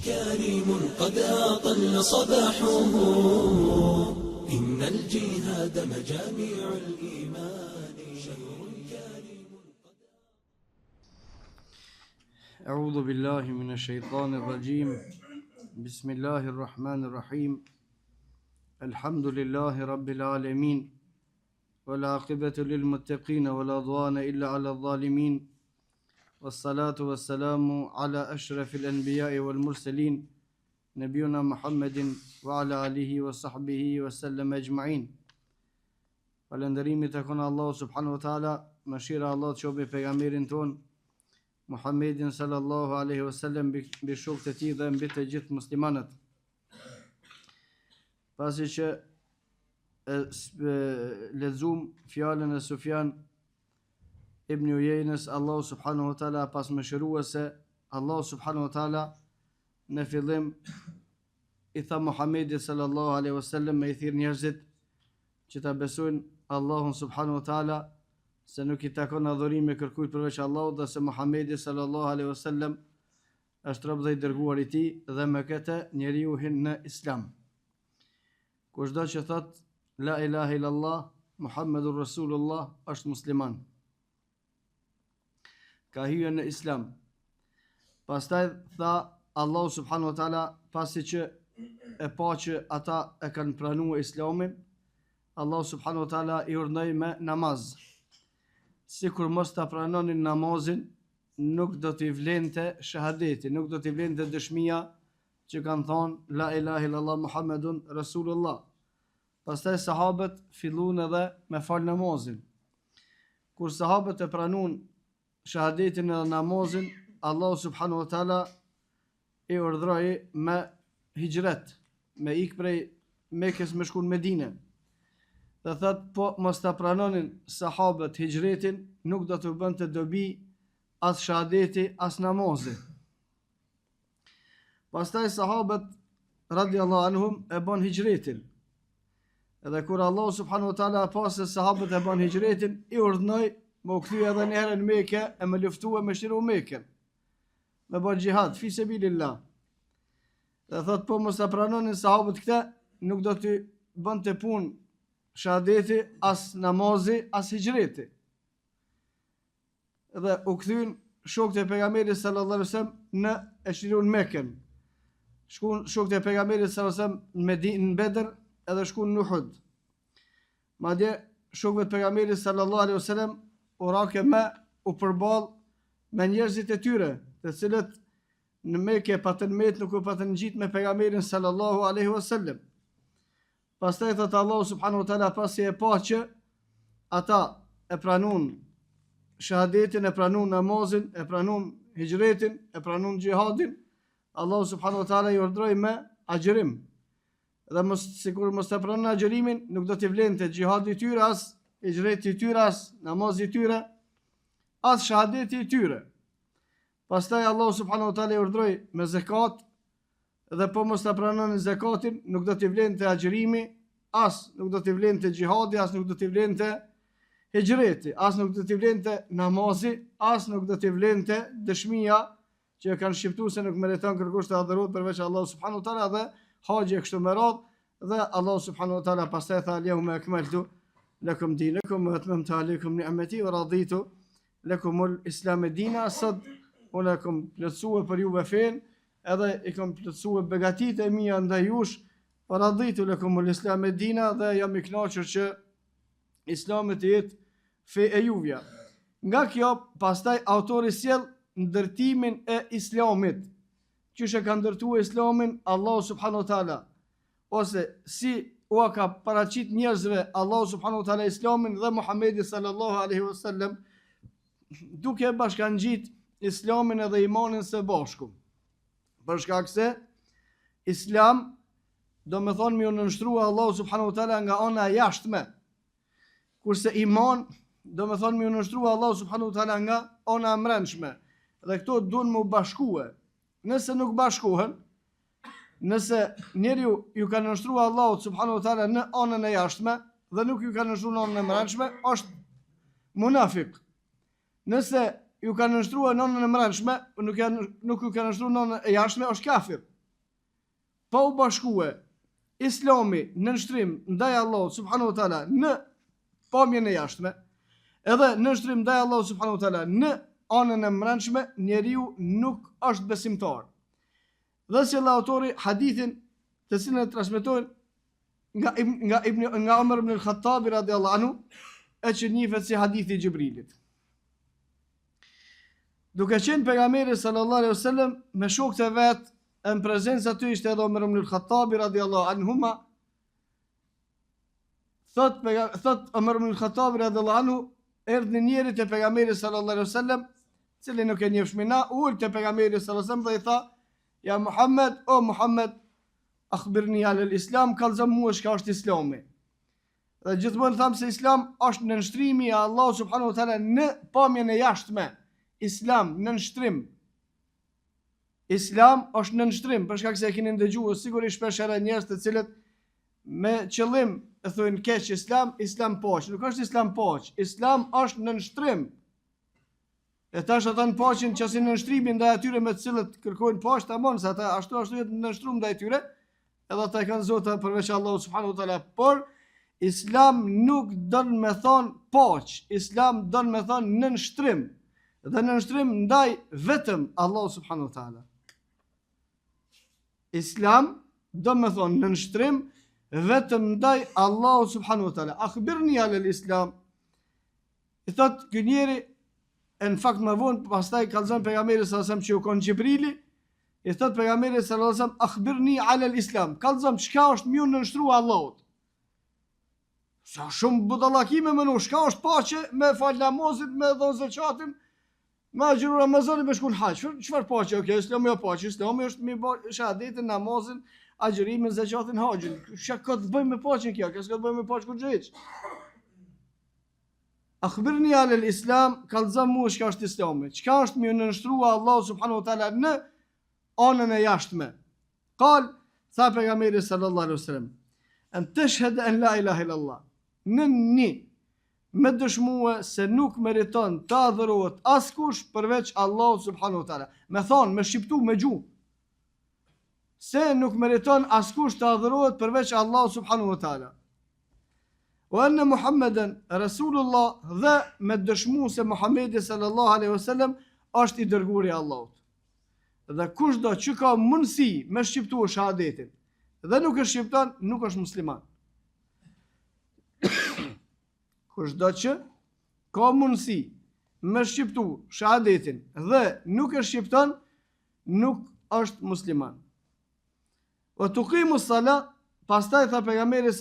كريم قد أطل صباحه إن الجهاد مجاميع الإيمان شهر كريم أعوذ بالله من الشيطان الرجيم بسم الله الرحمن الرحيم الحمد لله رب العالمين والعاقبة للمتقين ولا عدوان إلا على الظالمين والصلاة والسلام على أشرف الأنبياء والمرسلين نبينا محمد وعلى آله وصحبه وسلم أجمعين. Falënderimi të konë Allah subhanahu wa taala, mëshira Allah të qoftë me pejgamberin ton Muhammedin sallallahu alaihi wasallam, mbi shokët e tij dhe mbi të gjithë muslimanët. Pasi që lexuam fjalën e Sufjan ibn Uyainës, Allah subhanahu wa taala pas mëshiruese, Allah subhanahu wa taala në fillim i tha Muhammedit sallallahu alaihi wasallam me i thirr njerëzit që ta besojnë Allahun subhanahu wa taala, se nuk i takon adhurimi kërkujt përveç Allahut, dhe se Muhammedi sallallahu alaihi wasallam është rob dhe i dërguar i tij, dhe me këtë njeriu hyn në Islam. Kushdo që thot la ilaha illallah Muhammedur Rasulullah është musliman, ka hyrë në Islam. Pastaj tha Allahu subhanahu wa taala, pasi që e pa që ata e kanë pranuar Islamin, Allahu subhanahu wa taala i urdhëroi me namaz. Sikur mos ta pranonin namazin, nuk do t'i vlente shahadeti, nuk do t'i vlente dëshmia që kanë thonë la ilaha illallah Muhammedun Rasulullah. Pastaj sahabët filluan edhe me fal namazin. Kur sahabët e pranuan shahadetin edhe namazin, Allahu subhanahu wa taala i urdhëroi me hijret, me ik prej Mekës me shku në Medinë. Dhe thot, po mos ta pranonin sahabët hijretin, nuk do të bënte dobi as shahadeti as namazi. Pastaj sahabët radiallahu anhum e bën hijretin. Edhe kur Allah subhanahu wa taala pa se sahabët e bën hijretin, i urdhnoi me u kthy edhe një herë në Mekë e me luftua me shtiru Mekën, me bën xhihad fi sabilillah. Dhe thot, po mos ta pranonin sahabët këtë, nuk do të bënte punë shahadeti, as namazi, as hijreti. Dhe u kthyn shokët e pejgamberit sallallahu alaihi wasallam në e shirun Mekën. Shkuan shokët e pejgamberit sallallahu alaihi wasallam në Bedr, edhe shkuan në Uhud. Madje shokët e pejgamberit sallallahu alaihi wasallam u rakë me u përball me njerëzit e tyre, të cilët në Mekë patën met, nuk u patën ngjit me pejgamberin sallallahu alaihi wasallam. Pastaj thot Allahu subhanahu wa taala, pasi e pa që ata e pranun shahadetin, e pranun namazin, e pranun hijretin, e pranun xhihadin, Allahu subhanahu wa taala i urdhroi me agjërim. Dhe sikur mos ta pranon agjërimin, nuk do t'i vlente xhihadi i tyre, as hijreti i tyre, as namazi i tyre, as shahadeti i tyre. Pastaj Allahu subhanahu wa taala i urdhroi me zakat, dhe po mos ta pranonin zakatin, nuk do t'i vlente agjërimi, as nuk do t'i vlente xhihadi, as nuk do t'i vlente hijreti, as nuk do t'i vlente namazi, as nuk do t'i vlente dëshmia që kanë shqiptuar se nuk meriton kërkush të adhurohet përveç Allahu subhanahu wa taala, dhe haxhi e kështu me radhë. Dhe Allahu subhanahu wa taala pastaj tha al-yawma akmaltu lakum dinakum wa atmamtu alaykum ni'mati wa raditu lakum al-islam dina. Sot unë kam plotësuar për juve fen, edhe i kam plotësuar begatitë e mia ndaj jush, raditu lakum al-islam dina, dhe jam i kënaqur që Islami të jetë fe e juvja. Nga kjo, pastaj autori sjell ndërtimin e Islamit, që ka ndërtuar Islamin Allahu subhanahu wa taala, ose si u ka paraqit njerëzve Allahu subhanahu wa taala Islamin dhe Muhamedi sallallahu alaihi wasallam, duke bashkangjit Islamin edhe imanin së bashku. Për shkak se Islam do me thonë mi u nënshtrua Allahu subhanahu wa taala nga ana e jashtme, kurse iman do me thonë mi u nënshtrua Allahu subhanahu wa taala nga ana e mbrëmshme. Dhe këto duhen me u bashkue. Nëse nuk bashkohen, nëse njeriu ju ka nënshtrua Allahu subhanahu wa taala në anën e jashtme dhe nuk ju ka nënshtruar në anën e mbrëmshme, është munafik. Nëse ju ka nënshtruar nonën e mbrëmshme, nuk ju ka nënshtruar nonën e jashtme, është kafir. Pa u bashkue Islami në nështrim ndaj Allahut subhanahu wa taala në pamjen e jashtme, edhe në nështrim ndaj Allahut subhanahu wa taala në anën e mbrëmshme, njeriu nuk është besimtar. Dhe si autori hadithin të cilën e transmetojnë nga Umar ibn al-Khattab radhiyallahu anhu, e që njihet si hadithi i Xhibrilit. Duke qenë pejgamberi sallallahu alaihi wasallam me shokët e vet, në prezencë aty ishte edhe Umar ibn al-Khattab radhiyallahu anhuma. Thot Umar ibn al-Khattab radhiyallahu anhu, erdhi njëri te pejgamberi sallallahu alaihi wasallam, cili nuk e njeh shmina, ul te pejgamberi sallallahu alaihi wasallam dhe i tha: "Ja Muhammed, o Muhammed, akhbirni alal Islam, kallëzëm mua çka është Islami." Dhe gjithmonë tham se Islam është nënshtrimi i Allahut subhanahu wa taala në pamjen e jashtme. Islam nënshtrim. Islam është nënshtrim, për shkak se e keni ndëgjuar sigurisht shpesh herë njerëz të cilët me qëllim e thonë keq Islam paq. Nuk është Islam paq. Islam është nënshtrim. E tash ata në paqen që si nënshtrimin ndaj atyre me të cilët kërkojnë paq, tamam, se ata ashtu jetë nënshtrum ndaj tyre, edhe ata kanë zota përveç Allahut subhanahu wa taala, por Islam nuk don me thon paq. Islam don me thon nënshtrim. Dhe nënshtrim ndaj vetëm Allahut subhanahu wa taala. Islam do me thon nënshtrim vetëm ndaj Allahut subhanahu wa taala. Akhbirni alal Islam. I thot ky njeri, në fakt më vonë pastaj kallzon pejgamberi sallallahu alajhi wasallam që u kon Xhibrili, i thot pejgamberi sallallahu alajhi wasallam akhbirni alal Islam. Kallzon çka është më nënshtruar Allahut. Sa shumë budallakime më nuk, çka është paqe me fal namazit, me dhon zakatin, me agjëru Ramazanin, me shkon hax. Çfarë paqe? Okej, Islami është paqe. Islami është me shahadetin, namazin, agjërimin, zakatin, haxhin. Çka ka të bëjë me paqen kjo? Kjo s'ka të bëjë me paqe kur gjë. Akhbirni alal Islam, kallzom mua çka është Islami. Çka është më nënshtruar Allahu subhanahu wa taala në anën e jashtme. Qal, tha pejgamberi sallallahu alaihi wasallam, an tashhad an la ilaha illallah. Nëni me dëshmua se nuk meriton të adhurohet askush përveç Allahut subhanahu wa taala. Me thonë, me shqiptu, me gjuhë, se nuk meriton askush të adhurohet përveç Allahut subhanahu wa taala. Wa anna Muhammeden Rasulullah, dhe me dëshmu se Muhammedi sallallahu alaihi wasallam është i dërguari i Allahut. Dhe kushdo që ka mundësi me shqiptu shahadetin dhe nuk e shqipton, nuk është musliman. Kushdo që ka mundësi me shqiptu shahadetin dhe nuk e shqipton, nuk është musliman. Wa tuqimu s-salat, pastaj i tha pejgamberi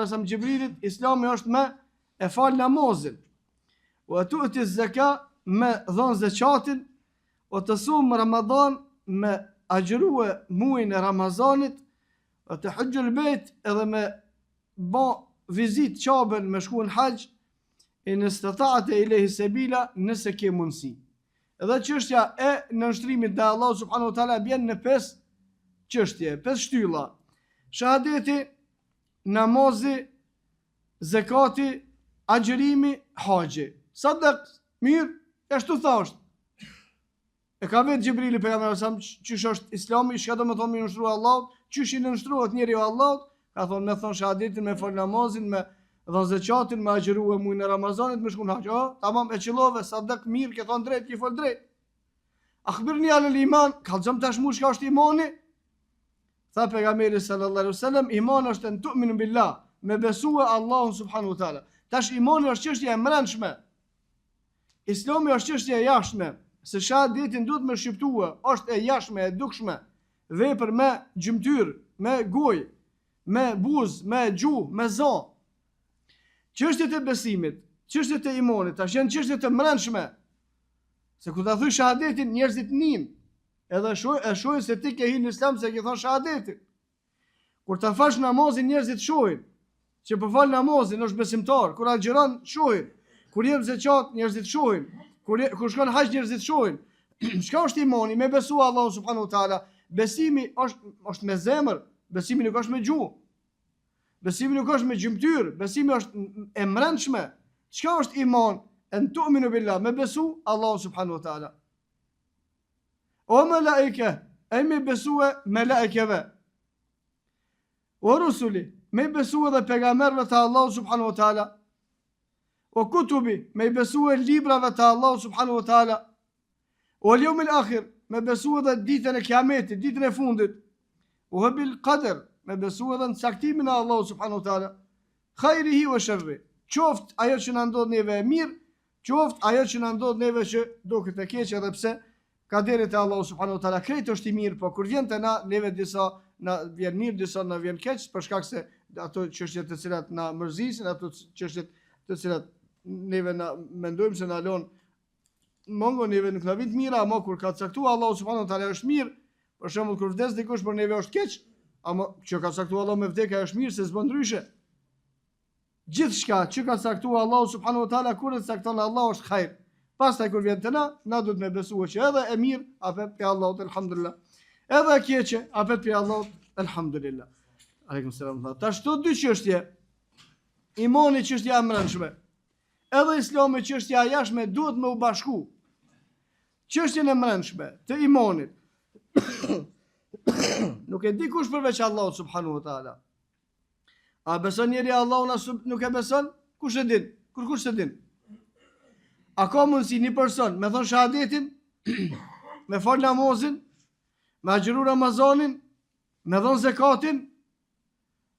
sa Xhibrilit, Islami është me e fal namazin. Wa tu'ti z-zakat, me dhon zakatin, o të sum Ramadan, me agjërue muajin e Ramazanit, o të hujjul bejt, edhe me ba vizit Qabën, me shku në haqj, in istata'te ilayhi sabila, nëse ke mundësi. Edhe çështja e nënshtrimit te Allahu subhanahu wa taala bjen në 5 çështje, 5 shtylla. Shahadeti, namazi, zakati, agjërimi, haxhi. Sadak, mirë, ashtu thosht. E ka vetë Xhibrili pejgamberi sa çish është Islami, çka do të thonë më nështruar Allahut, çish i nështruat njeriu Allahut, ka thonë me thon shahadetin, me fal namazin, me dhon zakatin, me agjërua muajin e Ramazanit, me shkon hax. Tamam, e qellove, sadak mirë, ke thon drejt, ke fol drejt. Akhbirni alal iman, kallzom tash mua çka është imani? Tha pejgamberi sallallahu alaihi wasallam, imani është të tu'minu billah, me besue Allahun subhanahu wa taala. Tash imani është çështje e mbrëmshme. Islami është çështje e jashtme. Se shahadetin duhet me shqiptua, është e jashtme, e dukshme, vepër me gjymtyr, me gojë, me buzë, me gjuhë, me zë. Çështjet e besimit, çështjet e imanit, tash janë çështje të mbrëmshme. Se kur ta thuj shahadetin, njerëzit nin, edhe shohin se ti ke hyrë në Islam se ke thënë shahadetin. Kur ta fash namazin, njerëzit shohin që po fal namazin, është besimtar. Kur agjeron, shohin. Kur jep zakat, njerëzit shohin. Kur shkon hax, njerëzit shohin. Çka është imani? Me besu Allahu subhanahu wa taala. Besimi është me zemër, besimi nuk është me gjuhë. Besimi nuk është me gjymtyr, besimi është e mbrëmshme. Çka është iman? en tu'minu billah, me besu Allahu subhanahu wa ta'ala. O melaike, e me besu e melaikeve. O rusuli, me besu edhe pejgamberve të Allahu subhanahu wa ta'ala. O kutubi, me besu e librave të Allahu subhanahu wa ta'ala. O ljumil akhir, me besu edhe ditën e kiametit, ditën e fundit. O bil qadr, me besu edhe në saktimin e Allahu subhanahu wa ta'ala. Khajrihi wa sharri, qoft ajo që në ndodh neve e mirë, qoft ajo që në ndodh neve që do këtë keq, edhe pse kaderit e Allahu subhanahu wa ta'ala krejt është i mirë, po kur vjen të na, neve disa na vjen mirë, disa na vjen keq, për shkak se ato çështjet të cilat na mërzisin, ato çështjet të cilat neve na mendojmë se na lën mongo neve nuk na vin të mira, ama kur ka caktuar Allahu subhanahu wa ta'ala është mirë. Për shembull kur vdes dikush për neve është keq, ama që ka caktuar Allahu me vdekja është mirë, se s'bën ndryshe. Gjithçka që ka caktuar Allahu subhanahu wa ta'ala, kur e cakton Allahu është hajr. Pastaj kur vjen te na duhet me besuar që edhe e mirë apet pe Allahut elhamdulillah. Edhe e keqe apet pe Allahut elhamdulillah. Aleikum selam. Tash këto dy çështje, imani çështja e mbrëmshme, edhe Islami çështja e jashtme duhet me u bashku. Çështjen e mbrëmshme të imanit. Nuk e di kush përveç Allahut subhanahu wa ta'ala. A beson njeri Allahun as nuk e beson? Kush e din? Kush e din? A ka mundsi një person me thon shahadetin, me fal namazin, me agjëru Ramazanin, me dhon zakatin,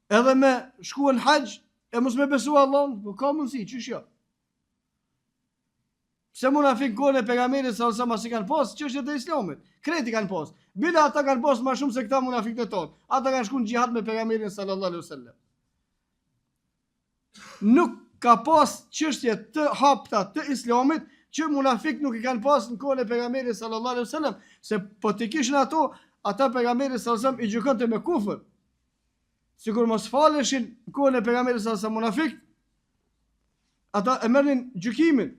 edhe me shku në hax, e mos me besu Allahun? Nuk ka mundsi, çish jo? Se munafik kohën e pejgamberit sa si kanë pas çështjet e Islamit. Kreti kanë pas. Bila ata kanë pas më shumë se këta munafikët e tonë. Ata kanë shkuar në xhihad me pejgamberin sallallahu alaihi wasallam. Nuk ka pas çështje të hapta të Islamit që munafik nuk i kanë pas në kohën e pejgamberit sallallahu alaihi wasallam, se po të kishin ato, ata pejgamberi sallallahu alaihi wasallam i gjykonte me kufër. Sigur mos faleshin në kohën e pejgamberit sallallahu alaihi wasallam munafik, ata e merrnin gjykimin.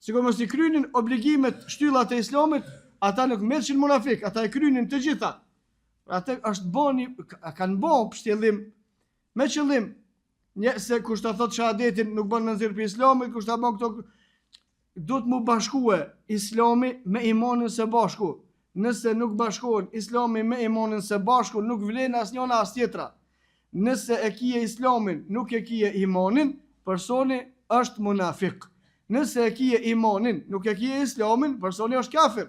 Sikur mos i krynin obligimet shtyllat e Islamit, ata nuk merrshin munafik, ata e krynin të gjitha. Ata është bani, kanë bën pështjellim me qëllim, se kush ta thot shahadetin nuk bën nëzir për Islamit, kush ta bën këto, duhet mu bashkue Islami me imanin së bashku. Nëse nuk bashkohen Islami me imanin së bashku, nuk vlen asnjëna as tjetra. Nëse e kije Islamin, nuk e kije imanin, personi është munafik. Nëse e kije imanin, nuk e kije Islamin, personi është kafir.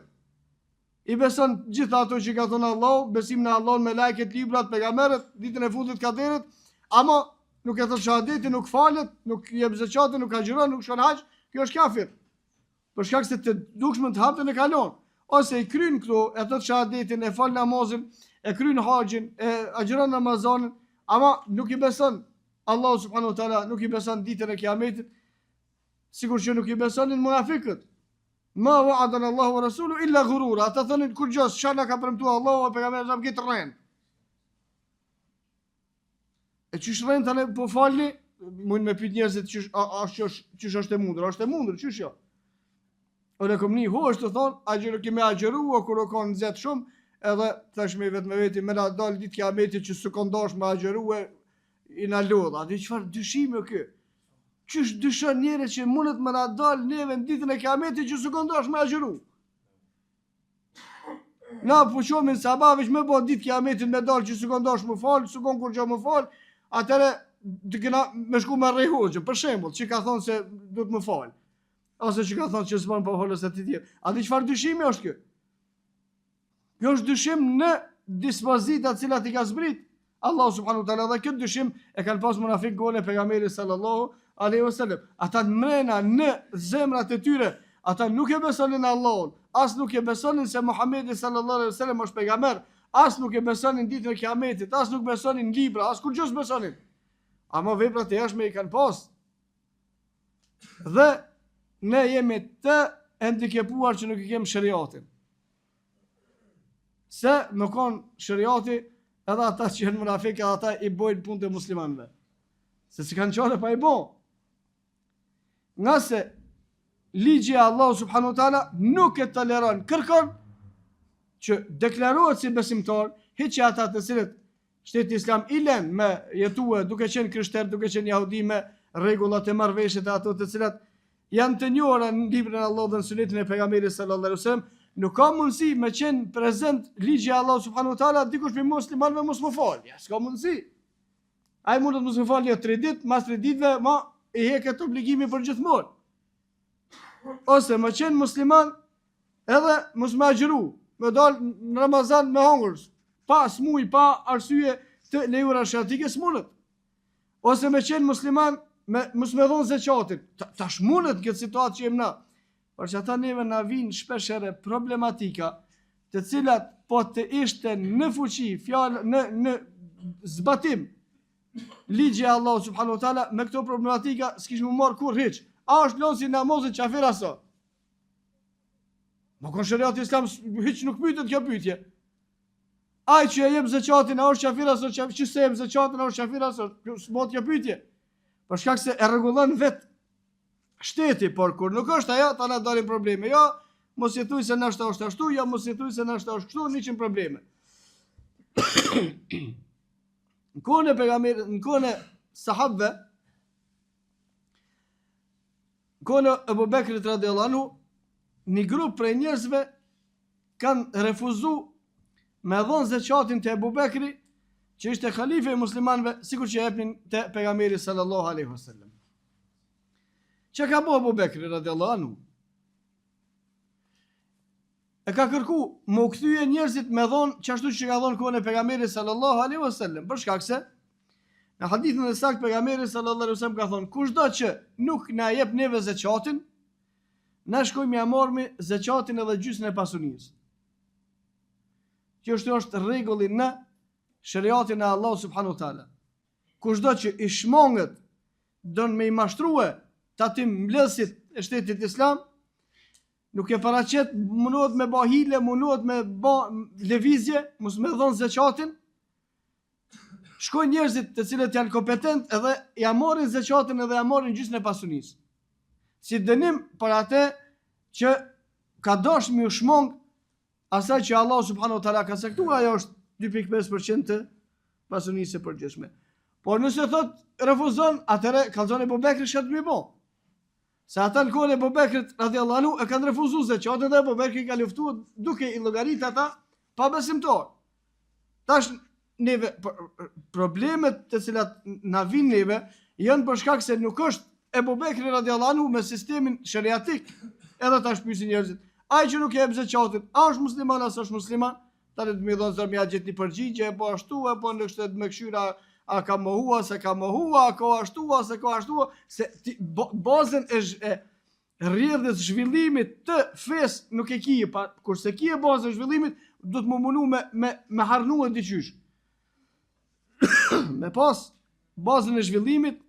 I beson gjitha ato që ka thonë Allah, besim në Allah, me lajket, librat, pejgamberët, ditën e fundit kaderit, ama nuk e thot shahadetin, nuk falet, nuk jep zakatin, nuk agjiron, nuk shkon hax, kjo është kafir. Për shkak se të dukshmën të hapten e kalon. Ose i kryen këto, e thot shahadetin, e fal namazin, e kryen haxhin, e agjiron Ramazanin, ama nuk i beson Allah subhanahu wa taala, nuk i beson ditën e kiametit, sikur që nuk i besonin munafikët. Ma wa'adana Allahu wa rasuluhu illa ghurura. Ata thonin kur gjos shana ka premtuar Allahu e pejgamberi sa këtë rren. E çish rren tani po falni, mund me pyet njerëzit çish është e mundur, është e mundur, çish jo. Ora komni hosh të thon, agjëro kemi agjëruar kur o kanë nxet shumë, edhe tash me vetë me veti me la dal ditë kiametit që sekondash me agjëruar i na lodh. A di çfarë dyshimi ky? Qysh dyshon njerëz që mundet më na dal neve në ditën e kiametit që sekondash me agjëru? Na po çomin sabavish më bë ditë kiametit me dal që sekondash më fal, sekond kur gjë më fal, atëre të kena me shku me rrej hoxhë, për shembull, që ka thonë se duhet më fal. Ose që ka thonë që s'bën po falës atë tjetër. A di çfarë dyshimi është ky? Kjo është dyshim në dispozita të cilat i ka zbrit Allahu subhanahu wa taala, dhe këtë dyshim e kanë pas munafik gole pejgamberi sallallahu alaihi wasallam. Ata mrena në zemrat e tyre, ata nuk e besonin Allahun, as nuk e besonin se Muhamedi sallallahu alaihi wasallam është pejgamber, as nuk e besonin ditën e kiametit, as nuk besonin libra, as kur gjë besonin. Ama veprat e jashtme i kanë pas. Dhe ne jemi të handikepuar që nuk i kem shariatin. Se më kon shariati, edhe ata që janë munafik, edhe ata i bojnë punë të muslimanëve. Se si kanë qenë pa i bo. Nga se ligji Allah subhanahu wa taala nuk e toleron, kërkon që deklarohet si besimtar, hiç ata të cilët shteti islam i lën me jetue duke qenë krishterë, duke qenë jahudi, me rregullat e marrëveshjet e ato të cilat janë të njohura në librin e Allahut dhe në sunetin e pejgamberit sallallahu alaihi wasallam, nuk ka mundësi me qenë prezent ligji i Allahut subhanahu wa taala dikush për muslimanëve mos më fal. Ja, s'ka mundësi. Ai mund të mos më falë 3 ditë, mas 3 ditëve ma i heket obligimin për gjithmonë. Ose më qenë musliman edhe mos më agjëru, më dal në Ramazan me hongër, pa smuj, pa arsye të lejuara shartike s'mundet. Ose më qenë musliman mos më dhon zakatin. Tash mundet në këtë situatë që jemi na. Por që ata neve na vinë shpeshherë problematika, të cilat po të ishte në fuqi, fjalë në zbatim ligji i Allahut subhanahu wa taala, me këto problematika s'kishim marr kurrë hiç. A është lënë si namazit qafir aso? Më kon shariati islam hiç nuk pyetet kjo pyetje. Ai që e jep zakatin, a është qafir aso? Që se jep zakatin, a është qafir aso? S'mod kjo pyetje. Për shkak se e rregullon vet shteti, por kur nuk është ajo, ta na dalin probleme. Jo, mos i thuaj se na është ashtu, jo mos i thuaj se na është kështu, niçin probleme. Në kohën e pejgamberit, në kohën e sahabëve, në kohën e Abu Bekrit radhiyallahu anhu, një grup prej njerëzve kanë refuzuar me dhon zakatin te Abu Bekri, që ishte halife i muslimanëve, sikur që jepnin te pejgamberi sallallahu alaihi wasallam. Që ka bo Abu Bekri radhiyallahu anhu? E ka kërku më kthye njerëzit me dhon çashtu që ka dhon kohën e pejgamberit sallallahu alaihi wasallam, për shkak se në hadithin e saktë pejgamberi sallallahu alaihi wasallam ka thonë, kushdo që nuk na jep neve zakatin, na shkojmë ja marrmi zakatin edhe gjysmën e pasurisë. Kjo është rregulli në shariatin e Allahut subhanahu wa taala. Kushdo që i shmonget don me i mashtrua tatim mbledhësit e shtetit islam, nuk e paraqet, mundohet me bë hile, mundohet me bë lëvizje, mos me dhon zakatin. Shkojnë njerëzit të cilët janë kompetent edhe ja marrin zakatin edhe ja marrin gjysmën e pasurisë. Si dënim për atë që ka dashur me u shmong asaj që Allah subhanahu wa taala ka caktuar, ajo është 2.5% të pasurisë së përgjithshme. Por nëse thot refuzon, atëre kallzon Abu Bekri çka do të bëj? Se ata në kohën e Abu Bekrit radhiyallahu anhu e kanë refuzuar zakatin dhe Abu Bekri ka luftuar duke i llogarit ata pa besimtar. Tash neve problemet të cilat na vijnë neve janë për shkak se nuk është Abu Bekri radhiyallahu anhu me sistemin shariatik. Edhe tash pyesin njerëzit, ai që nuk jep zakatin, a është musliman apo është musliman? Tani të më thonë se më ja gjet një përgjigje, po ashtu apo në shtet me këshyra, a ka mohua, se ka mohua, a ka ashtu, se ka ashtu, se bazën e rrjedhës zhvillimit të fesë nuk e kije, kurse kije bazën e zhvillimit, do të më mundu me harnua diqysh. Me pas bazën e zhvillimit,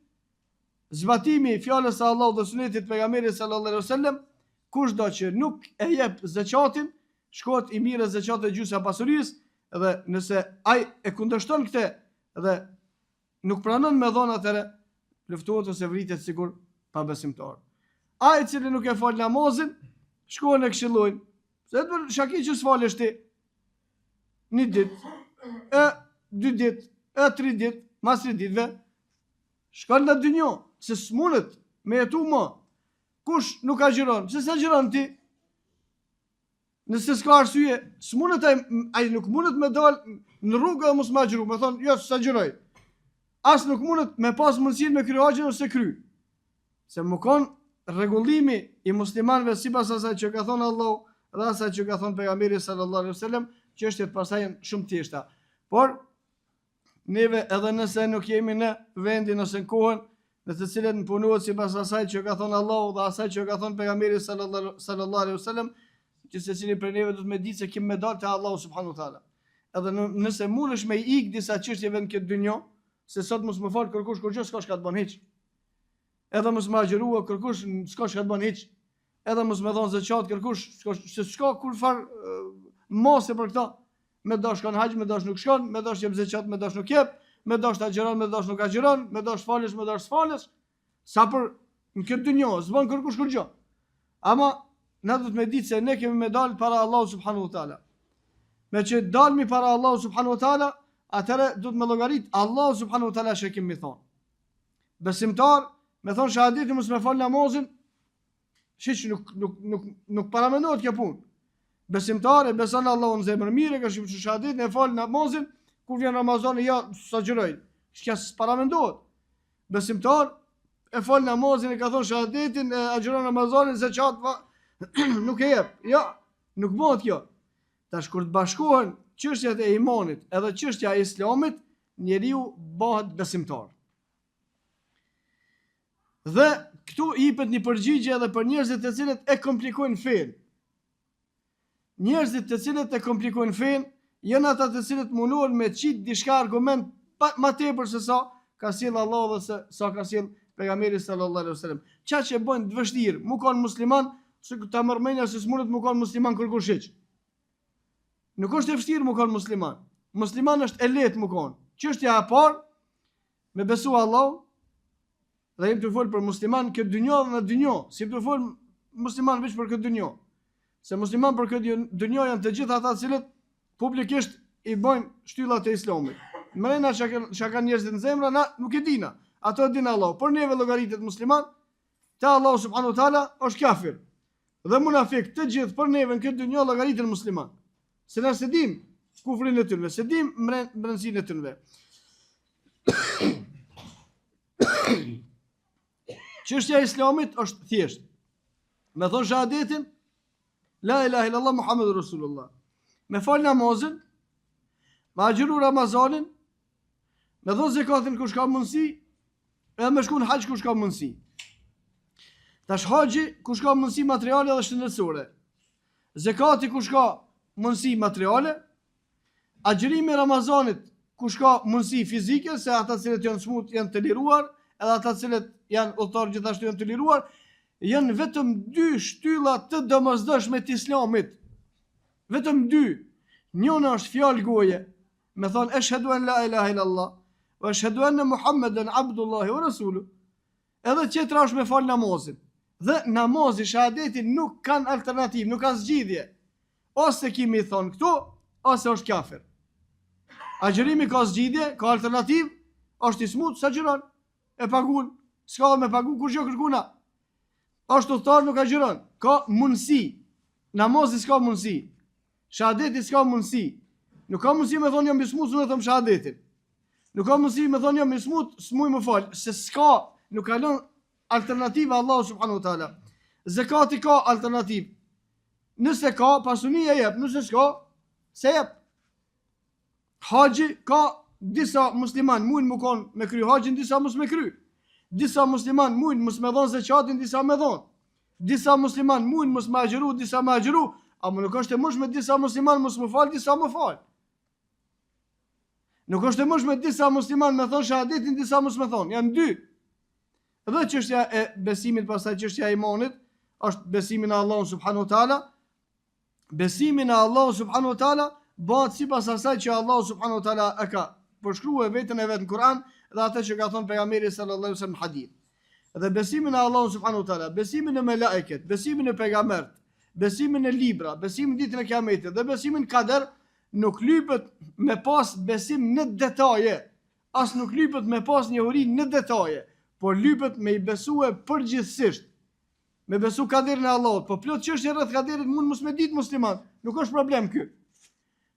zbatimi fjalës së Allahut dhe sunetit pejgamberit sallallahu alaihi wasallam, kushdo që nuk e jep zakatin, shkohet i mirë zakatë e gjysma pasurisë, dhe nëse ai e kundërshton këtë dhe nuk pranon me dhon atëre, luftohet ose vritet sigur pa besimtar. Ai i cili nuk e fal namazin, shkohen e këshillojnë, se të shaki që s'falesh ti 1 ditë, 2 ditë, 3 ditë, mas 3 ditëve, shkon në dynjë, se s'mundet me jetu më. Kush nuk agjiron? Pse s'agjiron ti? Nëse s'ka arsye, s'mundet ai nuk mundet me dal në rrugë dhe mos më agjëru, me thonë, jo, s'agjëroj. As nuk mundet me pas mundësinë me kry haxhin ose kry. Se më kon rregullimi i muslimanëve sipas asaj që ka thënë Allahu dhe asaj që ka thënë pejgamberi sallallahu alaihi wasallam, çështjet pastaj janë shumë të thjeshta. Por neve edhe nëse nuk jemi në vendin ose në kohën në të cilën punohet sipas asaj që ka thënë Allahu dhe asaj që ka thënë pejgamberi sallallahu alaihi wasallam, që secili prej neve do të më ditë se kim me dalë te Allahu subhanahu wa taala. Edhe nëse mundesh me ik disa çështjeve në këtë dynjë, se sot mos më fal kërkush kur gjë s'ka çka të bën hiç. Edhe mos më agjërua kërkush s'ka çka të bën hiç. Edhe mos më dhon zakat kërkush s'ka kur far mose për këtë. Me dash shkon haxh, me dash nuk shkon, me dash jep zakat, me dash nuk jep, me dash agjeron, me dash nuk agjeron, me dash falesh, me dash falesh. Sa për në këtë dynjë s'bën kërkush kur gjë. Ama na do të më ditë se ne kemi me dal para Allahu subhanahu wa taala. Me që dalmi para Allahu subhanahu wa taala, atëre do të më llogarit Allahu subhanahu wa taala shekim mi thon. Besimtar, me thon shahadeti mos me fal namazin, Shiq nuk paramendohet kjo punë. Besimtari beson Allahun në zemër mirë, ka shpërfyer shahadet, e fal namazin, kur vjen Ramazani ja sagjëroj. S'ka paramendohet. Besimtar e fal namazin, e ka thon shahadetin, e agjeron Ramazanin, zeqat nuk e jep. Jo, nuk bëhet kjo. Tash kur të bashkohen çështjat e imanit edhe çështja e islamit, njeriu bëhet besimtar. Dhe këtu jepet një përgjigje edhe për njerëzit të cilët e komplikojnë fen. Njerëzit të cilët e komplikojnë fen janë ata të cilët munduan me çit diçka argument më tepër se sa ka sjell Allahu dhe sa ka sjell pejgamberi sallallahu alaihi wasallam. Çka që bën të vështirë, mu kanë musliman, se ta mërmenja se s'mundet mu kanë musliman kërkush hiç. Nuk është e vështirë mu kanë musliman. Musliman është e lehtë mu kanë. Çështja e parë me besu Allahu. Dhe jem të folë për musliman këtë dynjo dhe në dynjo. Si jem të folë musliman veç për këtë dynjo. Se musliman për këtë dynjo janë të gjitha ata cilët publikisht i bojnë shtyllat e islamit. Mrena që ka njerëzit në zemra, na nuk e dina. Ato e dina Allah. Por neve llogaritet musliman, te Allah subhanahu wa taala është kafir. Dhe munafik të gjithë për neve në këtë dynjo llogaritet musliman. Se na se dim kufrin e tyre, se dim brendsinë e tyre. Çështja e islamit është thjesht. Me thon shahadetin, la ilaha illallah Muhammedur Rasulullah. Me fal namazin, me agjëru Ramazanin, me dhon zakatin kush ka mundësi, edhe me shku në hax kush ka mundësi. Tash haxhi kush ka mundësi materiale dhe shëndetësore. Zakati kush ka mundësi materiale, agjërimi i Ramazanit kush ka mundësi fizike, se ata cilët janë smut janë të liruar, edhe ata cilët janë udhëtar gjithashtu janë të liruar, janë vetëm dy shtylla të domosdoshme të islamit. Vetëm dy. Njëna është fjalë goje, me thonë ashhadu an la ilaha illallah wa ashhadu anna Muhammeden abdullahi wa rasuluhu. Edhe tjetra është me fal namazin. Dhe namazi, shahadeti nuk kanë alternativë, nuk kanë zgjidhje. Ose kimi thonë këtu, ose është kafir. Agjërimi ka zgjidhje, ka alternativë, është i smut, sa gjëron, e pagun, s'ka me pagun, kur gjë kërkuna. Është udhëtar, nuk agjëron, ka mundësi. Namazi s'ka mundësi. Shahadeti s'ka mundësi. Nuk ka mundësi me thonë jam i smut, unë e thëmë shahadetin. Nuk ka mundësi me thonë jam i smut, s'muj më falë, se s'ka, nuk ka lënë alternativa Allahu subhanahu wa taala. Zakati ka alternativë. Nëse ka, pasunia jep, nëse s'ka, se jep. Haxhi ka disa musliman mujnë më konë me kry haxhin, disa mos me kry. Disa musliman mujnë mos me dhonë zakatin, disa me dhonë. Disa musliman mujnë mos me agjëru, disa me agjëru. Amë nuk është e mundshme disa musliman mos më fal, disa më fal. Nuk është e mundshme disa musliman me thonë shahadetin, disa mos me thonë. Janë dy. Dhe çështja e besimit, pastaj çështja e imanit, është besimi në Allahun subhanahu wa taala. Besimi në Allahun subhanahu wa taala bëhet sipas asaj që Allahu subhanahu wa taala e ka përshkruar veten e vet në Kur'an dhe atë që ka thënë pejgamberi sallallahu alaihi wasallam në hadith. Dhe besimi në Allahun subhanahu wa taala, besimi në melekët, besimi në pejgamberët, besimi në libra, besimi në ditën e Kiametit dhe besimi në kader nuk lypet me pas besim në detaje. As nuk lypet me pas njohuri në detaje, por lypet me i besue përgjithsisht. Me besu kaderin e Allahut, po plot çështje rreth kaderit mund mos me ditë musliman, nuk është problem ky.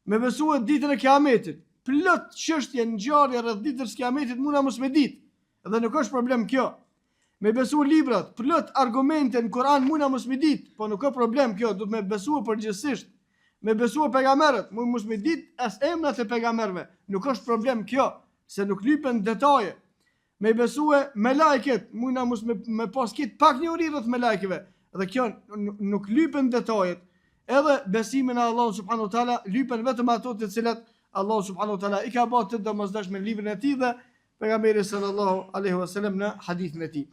Me besue ditën e Kiametit, plot çështje ngjarje rreth ditës së Kiametit mund mos me ditë, dhe nuk është problem kjo. Me besu librat, plot argumente në Kur'an mund mos me ditë, po nuk ka problem kjo, duhet me besu përgjithsisht. Me besu pejgamberët, mund mos me ditë as emrat e pejgamberëve, nuk është problem kjo, se nuk lypen detaje. Me besue me lajket, mujna mos me pas kit pak njohuri rreth me lajkeve, dhe kjo nuk lypen detajet. Edhe besimin e Allahut subhanahu wa taala lypen vetëm ato të cilat Allahu subhanahu wa taala i ka bërë të domosdoshme në librin e tij dhe pejgamberi sallallahu alaihi wasallam në hadithin e tij.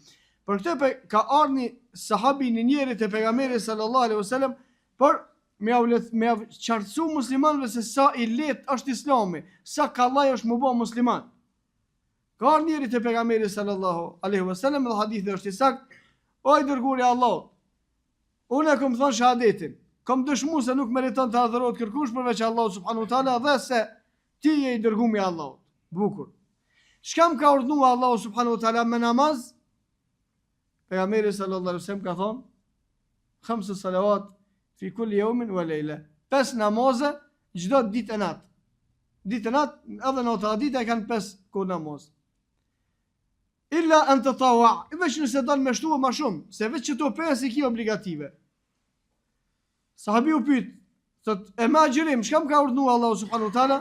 Për këtë ka ardhur sahabi në njëri te pejgamberi sallallahu alaihi wasallam për me qartësu muslimanëve se sa i lehtë është Islami, sa kallaj është më bë musliman. Ka ardhur njëri te pejgamberi sallallahu alaihi wasallam dhe hadithi është i saktë: O i dërguari i Allahut, unë kam thënë shahadetin, kam dëshmuar se nuk meriton të adhurohet kërkush përveç Allahut subhanahu wa taala dhe se ti je i dërguari i Allahut. Bukur. Çka më ka urdhëruar Allahu subhanahu wa taala me namaz? Pejgamberi sallallahu alaihi wasallam ka thonë: 5 salawat fi kulli yawmin wa layla. 5 namaze çdo ditë e natë. Ditë e natë, edhe në të ditë e kanë 5 kohë namaz. Illa an tatawwa, veç nëse don me shtuar më shumë, se veç çto 5 i ki obligative. Sahabiu pyet, thot, e ma agjerim, çka më ka urdhëruar Allahu subhanahu wa taala?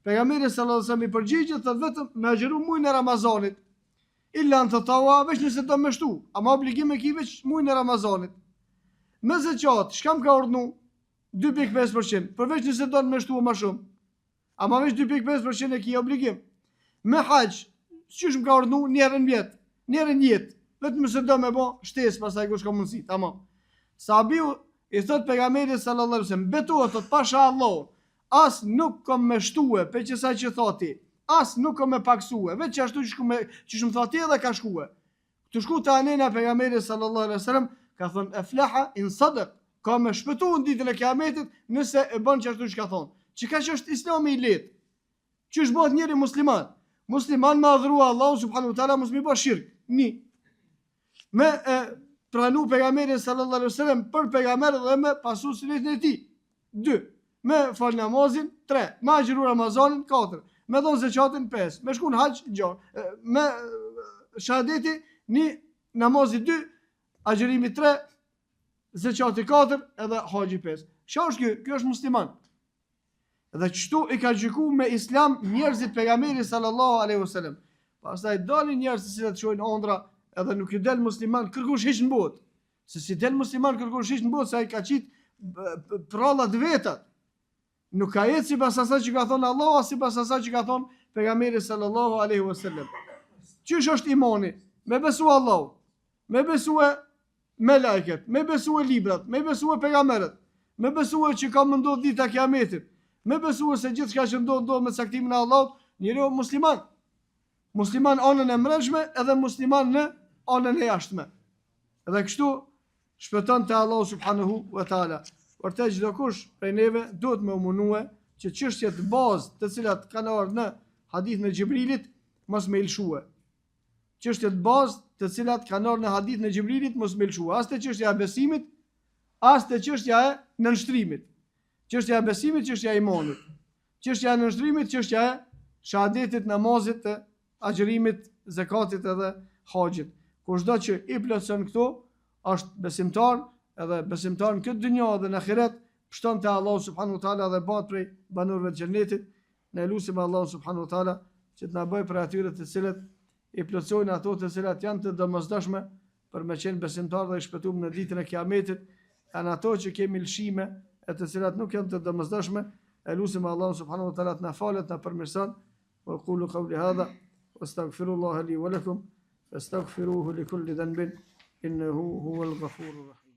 Pejgamberi sallallahu alaihi wasallam i përgjigjet, thot vetëm me agjeru muajin e Ramazanit. Illa an tatawwa, veç nëse do me shtu, ama obligim e ki veç muajin e Ramazanit. Me zeqat, çka më ka urdhëruar? 2.5%, përveç nëse do me shtu më shumë. Ama veç 2.5% e ki obligim. Me hax, çish më ka urdhëruar njerën vjet, njerën jetë, vetëm se do me bë shtesë pastaj kush ka mundsi, tamam. Sahabiu i thot pejgamberit sallallahu alaihi wasallam, betohet thot pasha Allah, as nuk kam me shtue, pe që sa që thoti, as nuk kam me paksue, veç ashtu që më thoti edhe ka shkue. Të shku të anena pejgamberit sallallahu alaihi wasallam, ka thon aflaha in sadaq, ka me shpëtu në ditën e kiametit nëse e bën që ashtu që ka thonë. Që ka që është islami i letë. Që është bëhet njëri musliman. Musliman me adhurua Allahu subhanahu wa taala mos mi bë shirk. Ni. Me pranu pejgamberin sallallahu alaihi wasallam për pejgamberin dhe me pasu sunetin e tij. 2. Me fal namazin 3. Me agjëru Ramazanin 4. Me dhon zeqatin 5. Me shku në hax 6. Me shahadeti 1, namazi 2, agjërimi 3, zeqati 4 edhe haxhi 5. Çfarë është ky? Ky është musliman. Dhe qështu i ka gjyku me islam njerëzit pejgamberi sallallahu alaihi wasallam. Pastaj dalin njerëz të cilët shojnë ondra edhe nuk i del musliman kërkush hiç në botë. Se si del musliman kërkush hiç në botë, se ai ka qit prallat vetat. Nuk ka jetë sipas asaj që ka thonë Allahu, as sipas asaj që ka thonë pejgamberi sallallahu alaihi wasallam. Çish është imani? Me besu Allahu, me besu me lajket, me besu librat, me besu pejgamberët, me besu që ka më ndodh dita e kiametit. Me besuar se gjithçka që ndodh me caktimin e Allahut, njeriu musliman. Musliman anën e mbrëmshme edhe musliman në anën e jashtme. Edhe kështu shpëton te Allahu subhanahu wa taala. Vërtet çdo kush prej neve duhet me munue që çështjet bazë të cilat kanë ardhur në hadith në Xhibrilit mos me lëshue. Çështjet bazë të cilat kanë ardhur në hadith në Xhibrilit mos me lëshue. As te çështja e besimit, as te çështja e nënshtrimit. Çështja e besimit, çështja e imanit. Çështja e nënshtrimit, çështja e shahadetit, namazit, agjërimit, zakatit edhe haxhit. Kushdo që i plotson këto, është besimtar, edhe besimtar në këtë dynjë dhe në ahiret, shton te Allahu subhanahu wa taala dhe bëhet prej banorëve të xhenetit. Ne lutim Allahu subhanahu wa taala që të na bëjë për atyre të cilët i plotsojnë ato të cilat janë të domosdoshme për me qenë besimtar dhe i shpëtuar në ditën e kiametit, janë ato që kemi lëshime e të cilat nuk janë të domosdoshme. E lutim Allahu subhanahu wa taala të na falet, të na përmirëson. Wa qulu qawli hadha wastaghfirullaha li wa lakum fastaghfiruhu li kulli dhanbin innahu huwal ghafurur rahim.